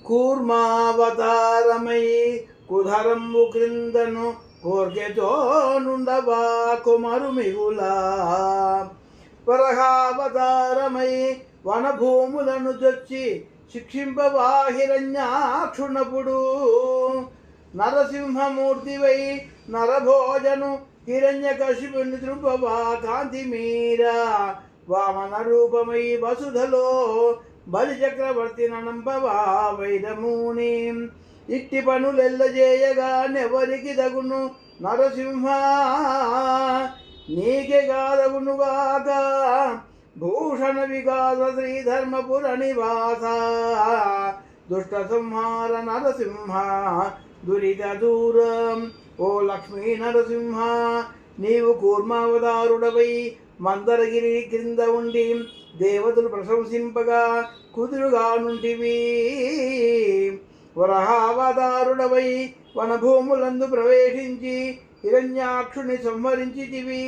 కూర్మావతారమై కుధరంబు క్రిందను కోర్కెతో నుండవా కుమరు మిగులా వరహావతారమై వనభూములను చొచ్చి శిక్షింపవా హిరణ్యాక్షునపుడు నరసింహమూర్తివై నరభోజను హిరణ్యకశిపుని త్రుంపవా కాంతి మీరా వామన రూపమై వసుధలో బలి చక్రవర్తి నంపవా వైదముని ఇట్టి పనులెల్లజేయగా నెవరికి దగును నరసింహ నీకే గాదగునుగాక భూషణ వికాస శ్రీధర్మపుర నివాస దుష్ట సంహార నరసింహ దురిత దూరం ఓ లక్ష్మీ నరసింహ నీవు కూర్మావతారుడవై మందరగిరి క్రింద ఉండి దేవతలు ప్రశంసింపగా కుదురుగా నుంటివి వరహావతారుడవై వనభూములందు ప్రవేశించి హిరణ్యాక్షుని సంహరించితివి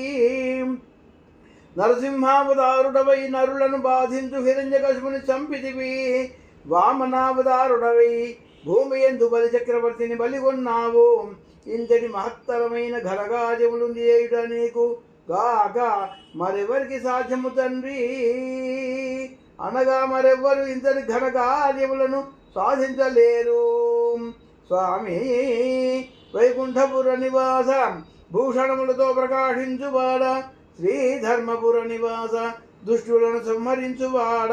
నరసింహావతారుడవై నరులను బాధించు హిరణ్యకశిపుని చంపితివి వామనావతారుడవై భూమి యందు బలి చక్రవర్తిని బలిగొన్నావు ఇంతటి మహత్తరమైన ఘనకార్యములు చేయుట నీకు గాక మరెవరికి సాధ్యము తండ్రి అనగా మరెవ్వరు ఇంతటి ఘనకార్యములను సాధించలేరు స్వామి వైకుంఠపుర నివాస భూషణములతో ప్రకాశించువాడ శ్రీధర్మపుర నివాస దుష్టులను సంహరించువాడ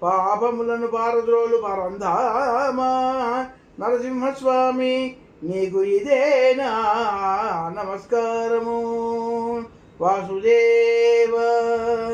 పాపములను పారద్రోలు పరంధామా నరసింహస్వామి నీకు ఇదేనా నమస్కారము వాసుదేవ.